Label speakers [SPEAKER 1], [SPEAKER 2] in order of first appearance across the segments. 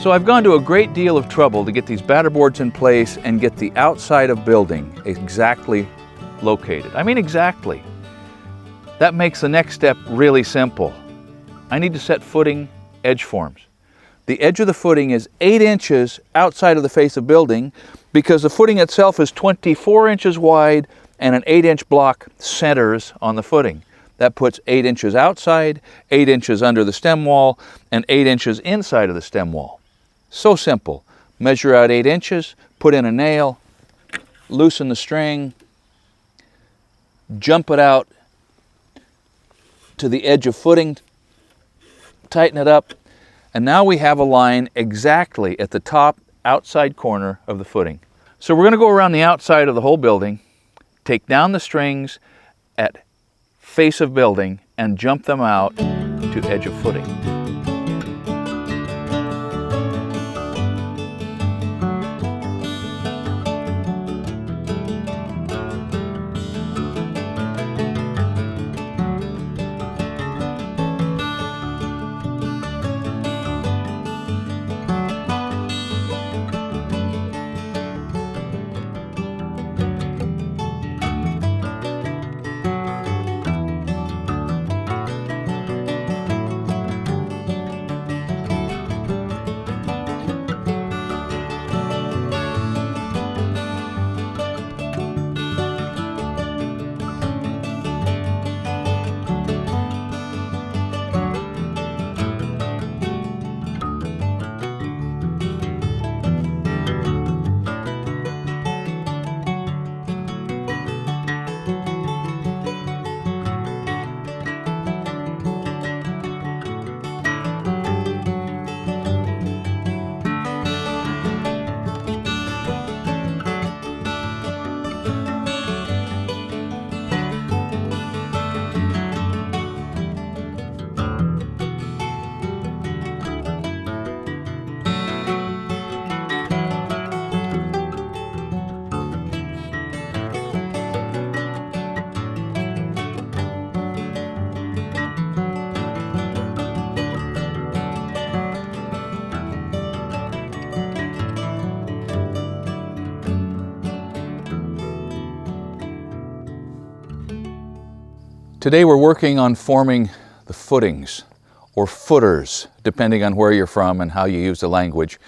[SPEAKER 1] So I've gone to a great deal of trouble to get these batter boards in place and get the outside of building exactly located. I mean exactly. That makes the next step really simple. I need to set footing edge forms. The edge of the footing is 8 inches outside of the face of building because the footing itself is 24 inches wide and an 8-inch block centers on the footing. That puts 8 inches outside, 8 inches under the stem wall, and 8 inches inside of the stem wall. So simple. Measure out 8 inches, put in a nail, loosen the string, jump it out to the edge of footing, tighten it up, and now we have a line exactly at the top outside corner of the footing. So we're going to go around the outside of the whole building, take down the strings at face of building, and jump them out to edge of footing. Today we're working on forming the footings, or footers, depending on where you're from and how you use the language.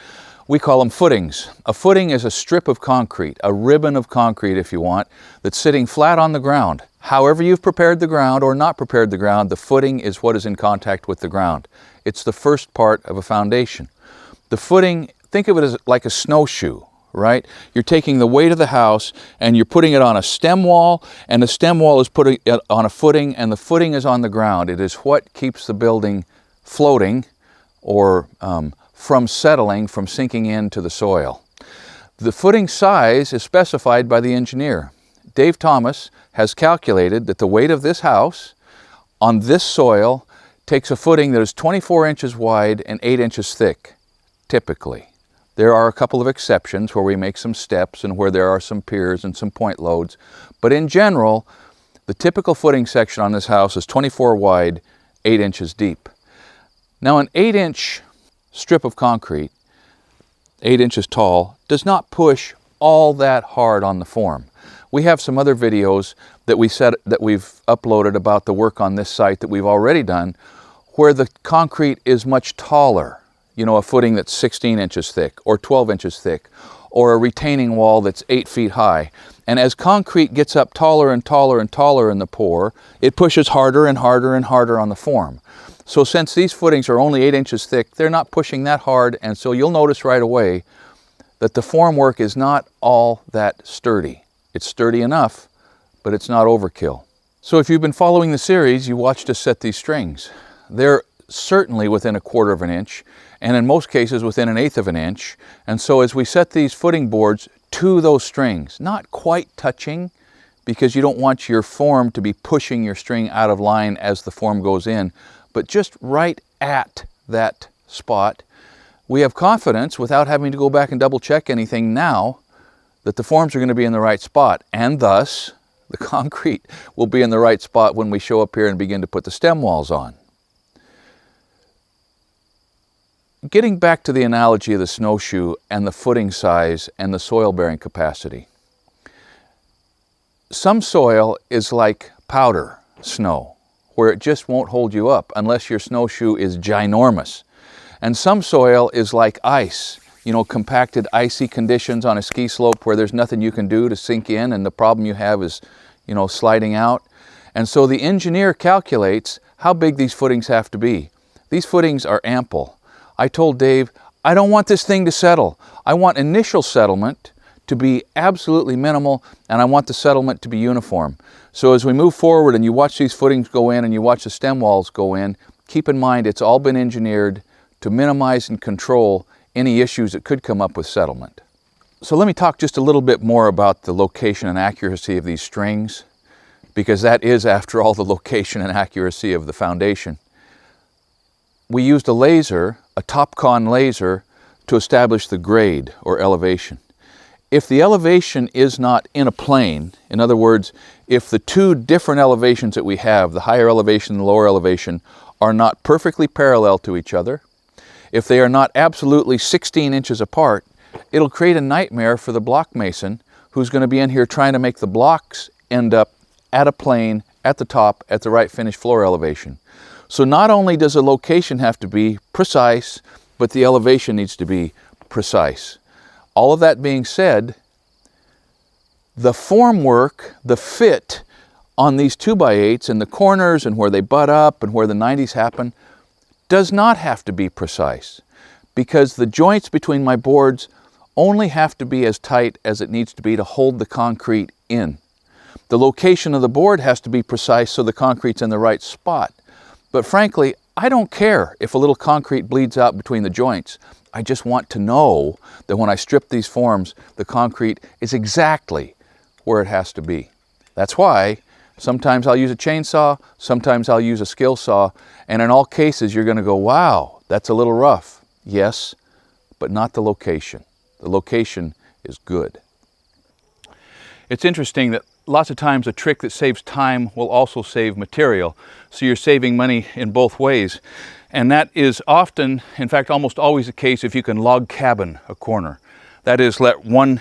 [SPEAKER 1] We call them footings. A footing is a strip of concrete, a ribbon of concrete if you want, that's sitting flat on the ground. However you've prepared the ground or not prepared the ground, the footing is what is in contact with the ground. It's the first part of a foundation. The footing, think of it as like a snowshoe, right? You're taking the weight of the house and you're putting it on a stem wall, and the stem wall is putting it on a footing, and the footing is on the ground. It is what keeps the building floating or from settling, from sinking into the soil. The footing size is specified by the engineer. Dave Thomas has calculated that the weight of this house on this soil takes a footing that is 24 inches wide and 8 inches thick, typically. There are a couple of exceptions where we make some steps and where there are some piers and some point loads, but in general, the typical footing section on this house is 24 wide, 8 inches deep. Now, an 8-inch strip of concrete, 8 inches tall, does not push all that hard on the form. We have some other videos that we've uploaded about the work on this site that we've already done, where the concrete is much taller. You know, a footing that's 16 inches thick or 12 inches thick, or a retaining wall that's 8 feet high. And as concrete gets up taller and taller and taller in the pour, it pushes harder and harder and harder on the form. So since these footings are only 8 inches thick, they're not pushing that hard, and so you'll notice right away that the form work is not all that sturdy. It's sturdy enough, but it's not overkill. So if you've been following the series, you watched us set these strings. They're certainly within 1/4 of an inch, and in most cases within 1/8 of an inch. And so as we set these footing boards to those strings, not quite touching, because you don't want your form to be pushing your string out of line as the form goes in, but just right at that spot, we have confidence, without having to go back and double check anything now, that the forms are going to be in the right spot, and thus the concrete will be in the right spot when we show up here and begin to put the stem walls on. Getting back to the analogy of the snowshoe and the footing size and the soil bearing capacity. Some soil is like powder snow, where it just won't hold you up unless your snowshoe is ginormous. And some soil is like ice, compacted icy conditions on a ski slope where there's nothing you can do to sink in, and the problem you have is, sliding out. And so the engineer calculates how big these footings have to be. These footings are ample. I told Dave, I don't want this thing to settle. I want initial settlement to be absolutely minimal, and I want the settlement to be uniform. So as we move forward and you watch these footings go in and you watch the stem walls go in, keep in mind it's all been engineered to minimize and control any issues that could come up with settlement. So let me talk just a little bit more about the location and accuracy of these strings, because that is, after all, the location and accuracy of the foundation. We used a laser, a TopCon laser, to establish the grade or elevation. If the elevation is not in a plane, in other words, if the two different elevations that we have, the higher elevation and the lower elevation, are not perfectly parallel to each other, if they are not absolutely 16 inches apart, it'll create a nightmare for the block mason who's going to be in here trying to make the blocks end up at a plane, at the top, at the right finished floor elevation. So not only does the location have to be precise, but the elevation needs to be precise. All of that being said, the formwork, the fit on these 2x8s and the corners and where they butt up and where the 90s happen does not have to be precise, because the joints between my boards only have to be as tight as it needs to be to hold the concrete in. The location of the board has to be precise so the concrete's in the right spot. But frankly, I don't care if a little concrete bleeds out between the joints. I just want to know that when I strip these forms, the concrete is exactly where it has to be. That's why sometimes I'll use a chainsaw, sometimes I'll use a skill saw, and in all cases you're going to go, wow, that's a little rough. Yes, but not the location. The location is good. It's interesting that lots of times a trick that saves time will also save material. So you're saving money in both ways. And that is often, in fact almost always the case if you can log cabin a corner. That is, let one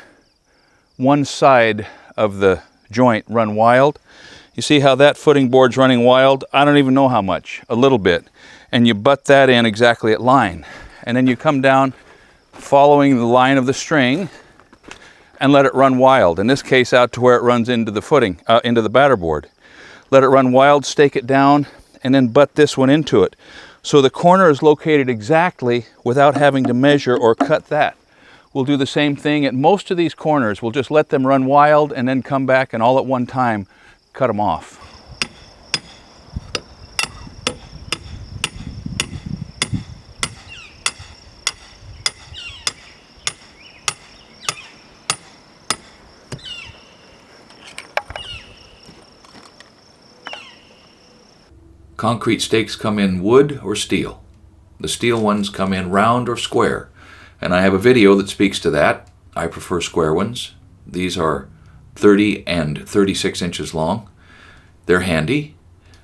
[SPEAKER 1] side of the joint run wild. You see how that footing board's running wild? I don't even know how much, a little bit. And you butt that in exactly at line. And then you come down following the line of the string and let it run wild. In this case, out to where it runs into the footing, into the batter board. Let it run wild, stake it down, and then butt this one into it. So the corner is located exactly without having to measure or cut that. We'll do the same thing at most of these corners. We'll just let them run wild and then come back and all at one time cut them off.
[SPEAKER 2] Concrete stakes come in wood or steel. The steel ones come in round or square, and I have a video that speaks to that. I prefer square ones. These are 30 and 36 inches long. They're handy,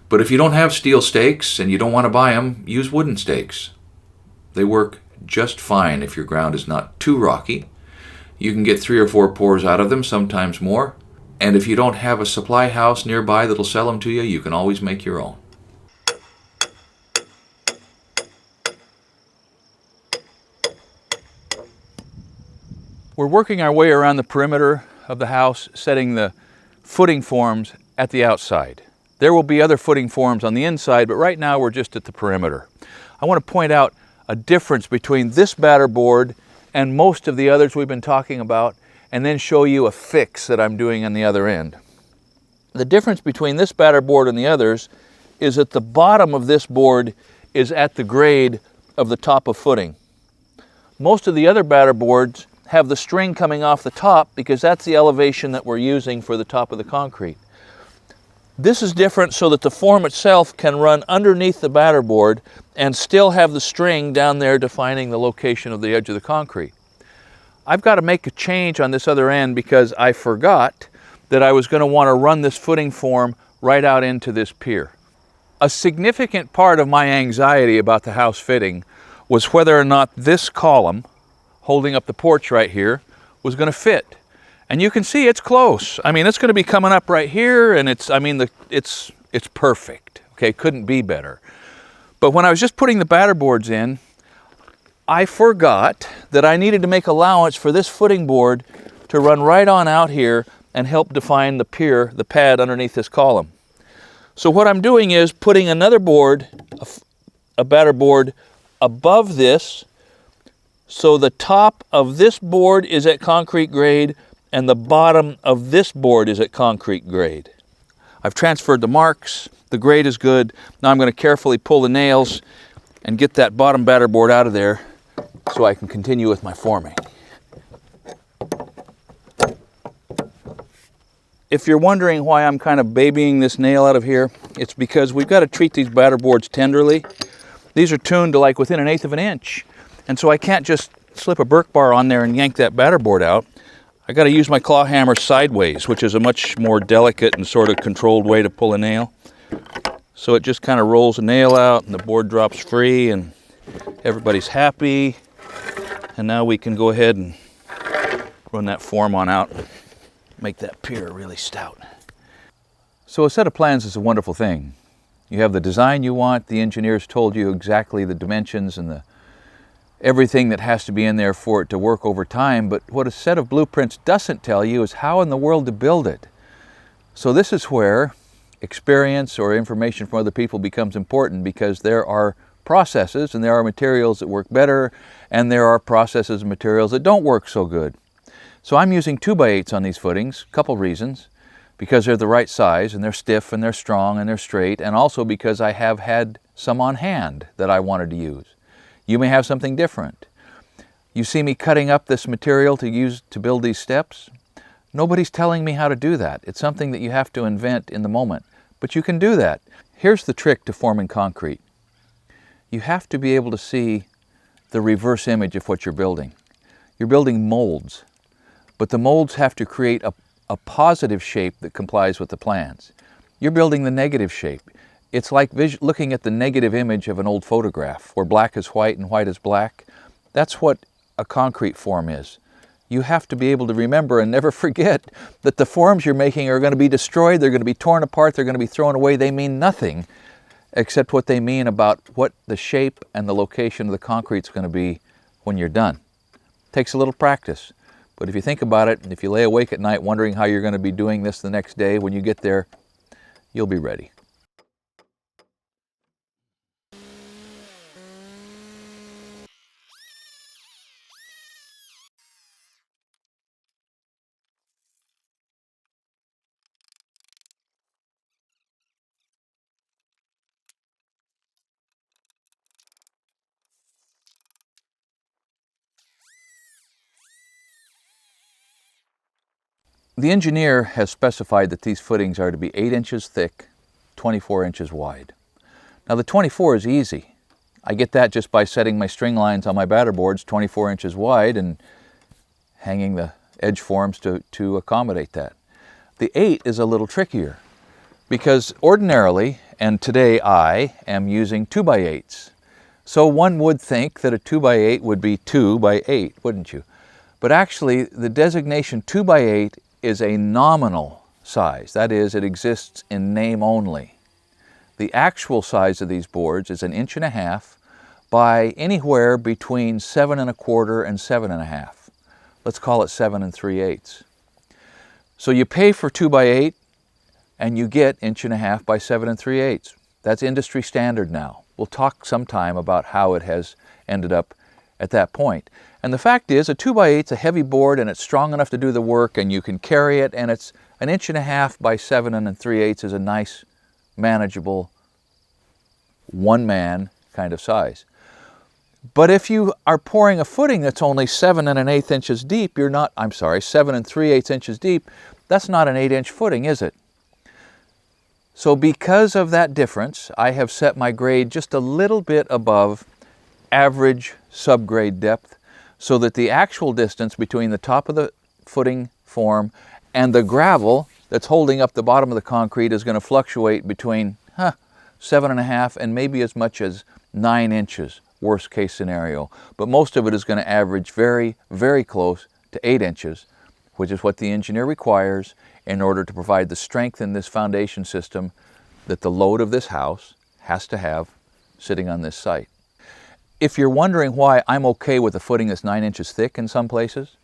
[SPEAKER 2] but if you don't have steel stakes and you don't want to buy them, use wooden stakes. They work just fine if your ground is not too rocky. You can get 3 or 4 pours out of them, sometimes more, and if you don't have a supply house nearby that'll sell them to you, you can always make your own.
[SPEAKER 1] We're working our way around the perimeter of the house, setting the footing forms at the outside. There will be other footing forms on the inside, but right now we're just at the perimeter. I want to point out a difference between this batter board and most of the others we've been talking about, and then show you a fix that I'm doing on the other end. The difference between this batter board and the others is that the bottom of this board is at the grade of the top of footing. Most of the other batter boards have the string coming off the top because that's the elevation that we're using for the top of the concrete. This is different so that the form itself can run underneath the batter board and still have the string down there defining the location of the edge of the concrete. I've got to make a change on this other end because I forgot that I was going to want to run this footing form right out into this pier. A significant part of my anxiety about the house fitting was whether or not this column holding up the porch right here was going to fit. And you can see it's close. I mean, it's going to be coming up right here, and it's perfect. Okay, couldn't be better. But when I was just putting the batter boards in, I forgot that I needed to make allowance for this footing board to run right on out here and help define the pier, the pad underneath this column. So what I'm doing is putting another board, a batter board, above this, so the top of this board is at concrete grade and the bottom of this board is at concrete grade. I've transferred the marks, the grade is good. Now I'm going to carefully pull the nails and get that bottom batter board out of there so I can continue with my forming. If you're wondering why I'm kind of babying this nail out of here, it's because we've got to treat these batter boards tenderly. These are tuned to like within 1/8 of an inch. And so I can't just slip a Burke bar on there and yank that batter board out. I got to use my claw hammer sideways, which is a much more delicate and sort of controlled way to pull a nail. So it just kind of rolls a nail out and the board drops free and everybody's happy. And now we can go ahead and run that form on out, make that pier really stout. So a set of plans is a wonderful thing. You have the design you want, the engineers told you exactly the dimensions and everything that has to be in there for it to work over time, but what a set of blueprints doesn't tell you is how in the world to build it. So this is where experience or information from other people becomes important, because there are processes and there are materials that work better and there are processes and materials that don't work so good. So I'm using 2x8s on these footings, a couple reasons. Because they're the right size and they're stiff and they're strong and they're straight, and also because I have had some on hand that I wanted to use. You may have something different. You see me cutting up this material to use to build these steps. Nobody's telling me how to do that. It's something that you have to invent in the moment, but you can do that. Here's the trick to forming concrete. You have to be able to see the reverse image of what you're building. You're building molds, but the molds have to create a positive shape that complies with the plans. You're building the negative shape. It's like looking at the negative image of an old photograph where black is white and white is black. That's what a concrete form is. You have to be able to remember and never forget that the forms you're making are going to be destroyed, they're going to be torn apart, they're going to be thrown away. They mean nothing except what they mean about what the shape and the location of the concrete is going to be when you're done. It takes a little practice. But if you think about it, and if you lay awake at night wondering how you're going to be doing this the next day, when you get there, you'll be ready. The engineer has specified that these footings are to be 8 inches thick, 24 inches wide. Now the 24 is easy. I get that just by setting my string lines on my batter boards 24 inches wide and hanging the edge forms to accommodate that. The 8 is a little trickier because ordinarily, and today I am using 2x8s. So one would think that a 2x8 would be 2x8, wouldn't you? But actually the designation 2x8 is a nominal size. That is, it exists in name only. The actual size of these boards is 1.5 inches by anywhere between 7 1/4 and 7 1/2. Let's call it 7 3/8. So you pay for 2x8 and you get 1.5 inches by 7 3/8. That's industry standard now. We'll talk sometime about how it has ended up at that point. And the fact is, a 2x8 is a heavy board and it's strong enough to do the work and you can carry it, and it's 1.5 inches by 7 3/8 is a nice, manageable, one-man kind of size. But if you are pouring a footing that's only 7 1/8 inches deep, 7 3/8 inches deep, that's not an 8-inch footing, is it? So because of that difference, I have set my grade just a little bit above average subgrade depth, so that the actual distance between the top of the footing form and the gravel that's holding up the bottom of the concrete is going to fluctuate between 7 1/2 and maybe as much as 9 inches. worst case scenario. But most of it is going to average very, very close to 8 inches, which is what the engineer requires in order to provide the strength in this foundation system that the load of this house has to have sitting on this site. If you're wondering why I'm okay with a footing that's 9 inches thick in some places,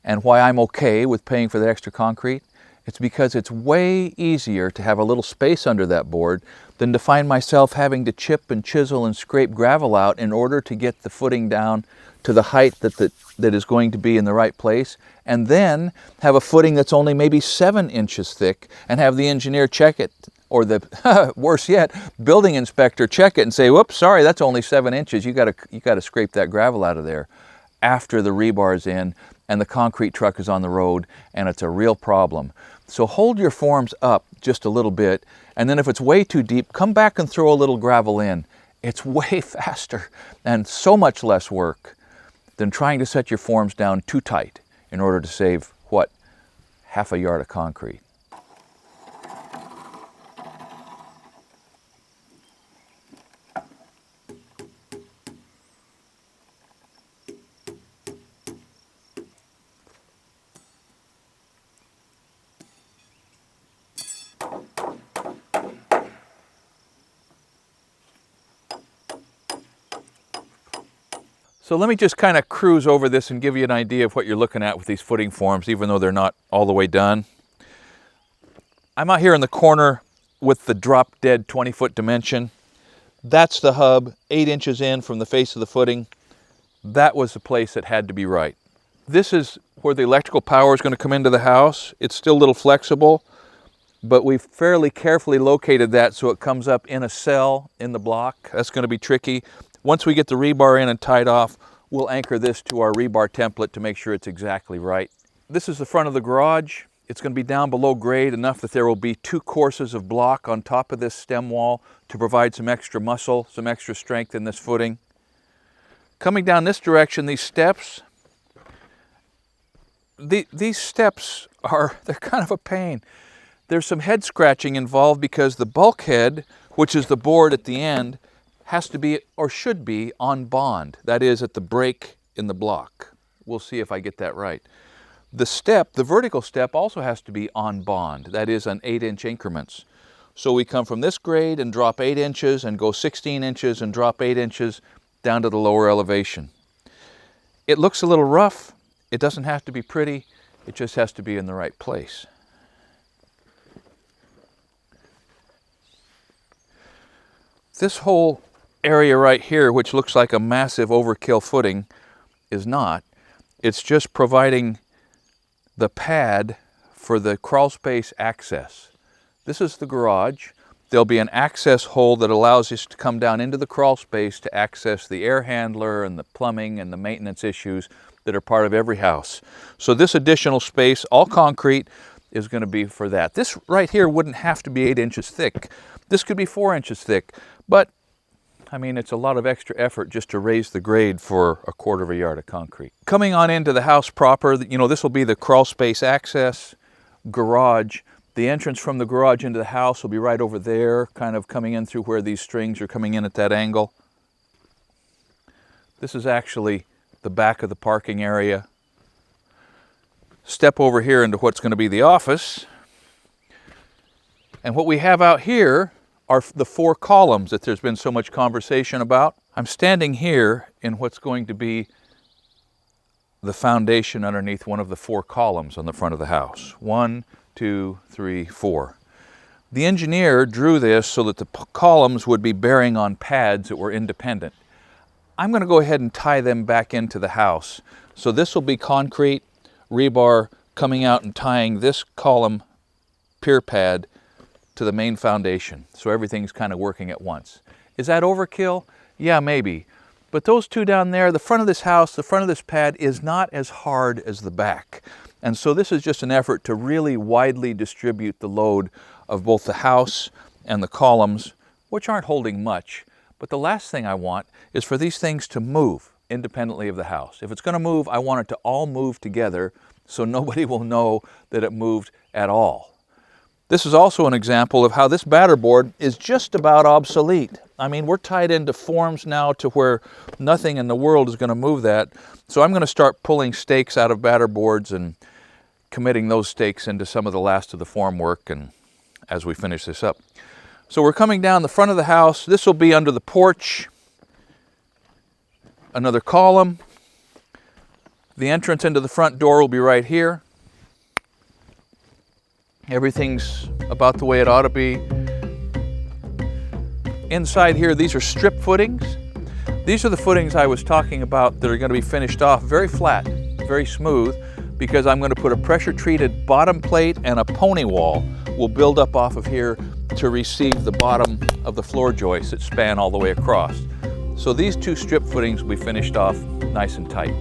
[SPEAKER 1] and why I'm okay with paying for that extra concrete, it's because it's way easier to have a little space under that board than to find myself having to chip and chisel and scrape gravel out in order to get the footing down to the height that is going to be in the right place, and then have a footing that's only maybe 7 inches thick and have the engineer check it, or the worse yet, building inspector check it and say, whoops, sorry, that's only 7 inches. You gotta scrape that gravel out of there after the rebar's in and the concrete truck is on the road, and it's a real problem. So hold your forms up just a little bit, and then if it's way too deep, come back and throw a little gravel in. It's way faster and so much less work than trying to set your forms down too tight in order to save, what, half a yard of concrete. So let me just kind of cruise over this and give you an idea of what you're looking at with these footing forms, even though they're not all the way done. I'm out here in the corner with the drop dead 20-foot dimension. That's the hub, 8 inches in from the face of the footing. That was the place that had to be right. This is where the electrical power is going to come into the house. It's still a little flexible, but we've fairly carefully located that so it comes up in a cell in the block. That's going to be tricky. Once we get the rebar in and tied off, we'll anchor this to our rebar template to make sure it's exactly right. This is the front of the garage. It's going to be down below grade enough that there will be 2 courses of block on top of this stem wall to provide some extra muscle, some extra strength in this footing. Coming down this direction, these steps, these steps they're kind of a pain. There's some head scratching involved because the bulkhead, which is the board at the end, has to be, or should be, on bond. That is, at the break in the block. We'll see if I get that right. The step, the vertical step, also has to be on bond. That is, on 8-inch increments. So we come from this grade and drop 8 inches and go 16 inches and drop 8 inches down to the lower elevation. It looks a little rough. It doesn't have to be pretty. It just has to be in the right place. This whole area right here, which looks like a massive overkill footing, is not. It's just providing the pad for the crawl space access. This is the garage. There'll be an access hole that allows us to come down into the crawl space to access the air handler and the plumbing and the maintenance issues that are part of every house. So this additional space, all concrete, is going to be for that. This right here wouldn't have to be 8 inches thick. This could be 4 inches thick, but I mean, it's a lot of extra effort just to raise the grade for 1/4 yard of concrete. Coming on into the house proper, you know, this will be the crawl space access garage. The entrance from the garage into the house will be right over there, kind of coming in through where these strings are coming in at that angle. This is actually the back of the parking area. Step over here into what's going to be the office. And what we have out here are the 4 columns that there's been so much conversation about. I'm standing here in what's going to be the foundation underneath one of the 4 columns on the front of the house. 1, 2, 3, 4. The engineer drew this so that the columns would be bearing on pads that were independent. I'm going to go ahead and tie them back into the house. So this will be concrete, rebar coming out and tying this column pier pad to the main foundation. So everything's kind of working at once. Is that overkill? Yeah, maybe. But those 2 down there, the front of this house, the front of this pad is not as hard as the back. And so this is just an effort to really widely distribute the load of both the house and the columns, which aren't holding much. But the last thing I want is for these things to move independently of the house. If it's going to move, I want it to all move together so nobody will know that it moved at all. This is also an example of how this batter board is just about obsolete. I mean, we're tied into forms now to where nothing in the world is going to move that. So I'm going to start pulling stakes out of batter boards and committing those stakes into some of the last of the form work and as we finish this up. So we're coming down the front of the house. This will be under the porch. Another column. The entrance into the front door will be right here. Everything's about the way it ought to be. Inside here, these are strip footings. These are the footings I was talking about that are going to be finished off very flat, very smooth, because I'm going to put a pressure-treated bottom plate and a pony wall will build up off of here to receive the bottom of the floor joists that span all the way across. So these two strip footings will be finished off nice and tight.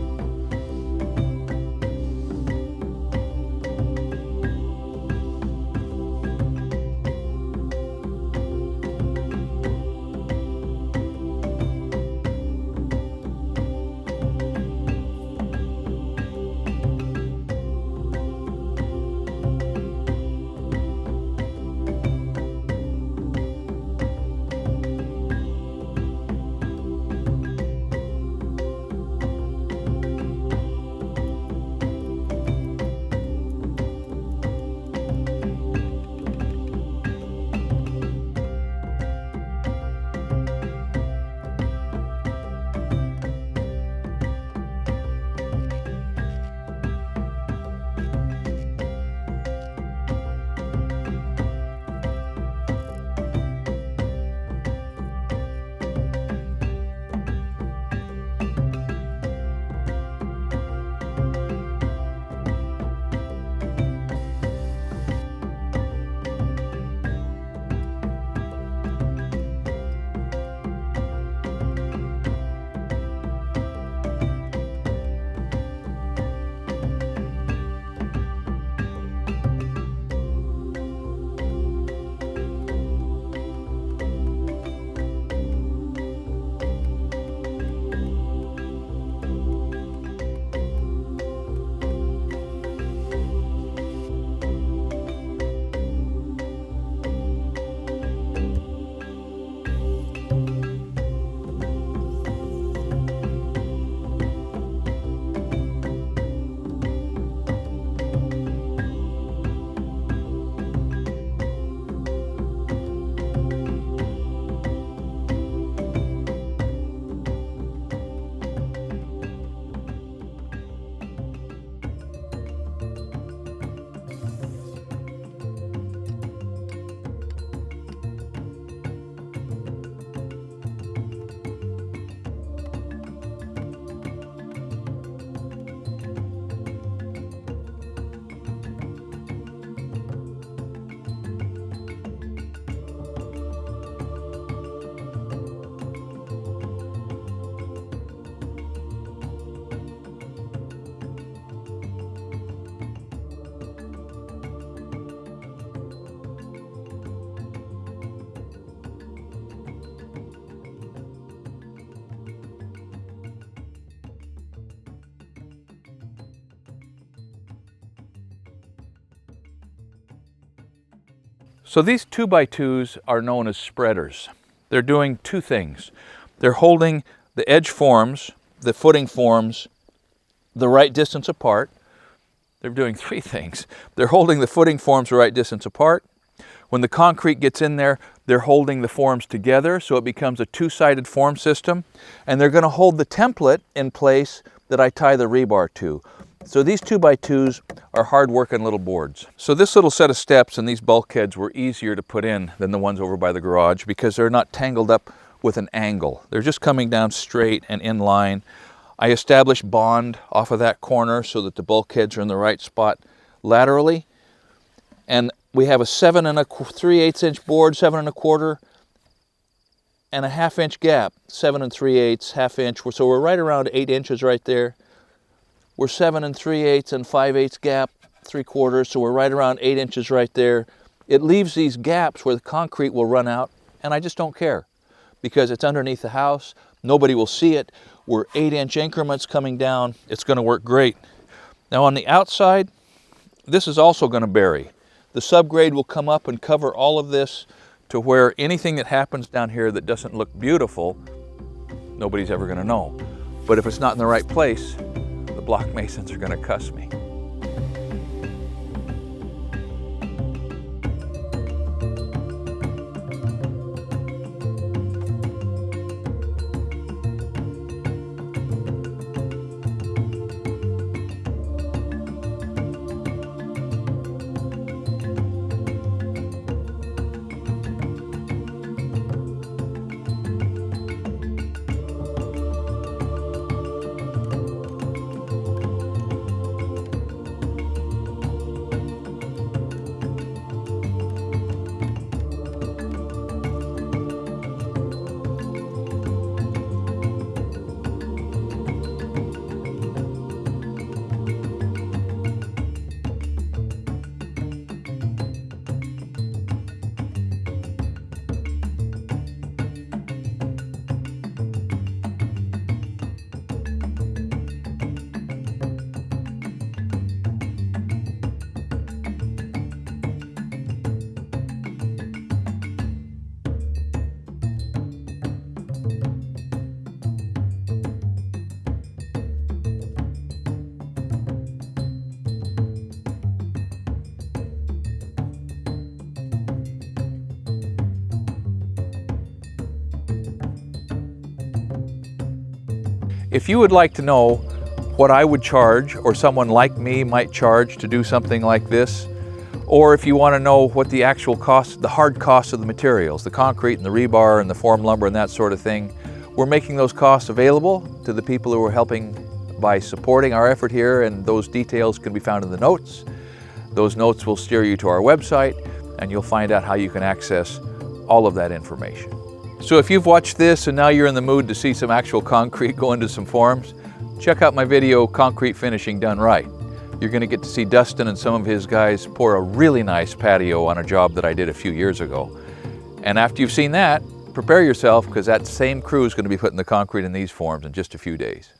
[SPEAKER 1] So these 2x2s are known as spreaders. They're doing two things. They're holding the edge forms, the footing forms, the right distance apart. They're doing three things. They're holding the footing forms the right distance apart. When the concrete gets in there, they're holding the forms together so it becomes a two-sided form system. And they're going to hold the template in place that I tie the rebar to. So these 2x2s are hard-working little boards. So this little set of steps and these bulkheads were easier to put in than the ones over by the garage because they're not tangled up with an angle. They're just coming down straight and in line. I established bond off of that corner so that the bulkheads are in the right spot laterally. And we have a 7 3/8 inch board, 7 1/4, and a 1/2 inch gap, 7 3/8, 1/2 inch. So we're right around 8 inches right there. We're 7 3/8 and 5/8 gap, 3/4, so we're right around 8 inches right there. It leaves these gaps where the concrete will run out, and I just don't care because it's underneath the house. Nobody will see it. We're 8-inch increments coming down. It's going to work great. Now on the outside, this is also going to bury. The subgrade will come up and cover all of this to where anything that happens down here that doesn't look beautiful, nobody's ever going to know. But if it's not in the right place, the block masons are going to cuss me. If you would like to know what I would charge or someone like me might charge to do something like this, or if you want to know what the actual cost, the hard costs of the materials, the concrete and the rebar and the form lumber and that sort of thing, we're making those costs available to the people who are helping by supporting our effort here, and those details can be found in the notes. Those notes will steer you to our website and you'll find out how you can access all of that information. So if you've watched this and now you're in the mood to see some actual concrete go into some forms, check out my video, Concrete Finishing Done Right. You're going to get to see Dustin and some of his guys pour a really nice patio on a job that I did a few years ago. And after you've seen that, prepare yourself, because that same crew is going to be putting the concrete in these forms in just a few days.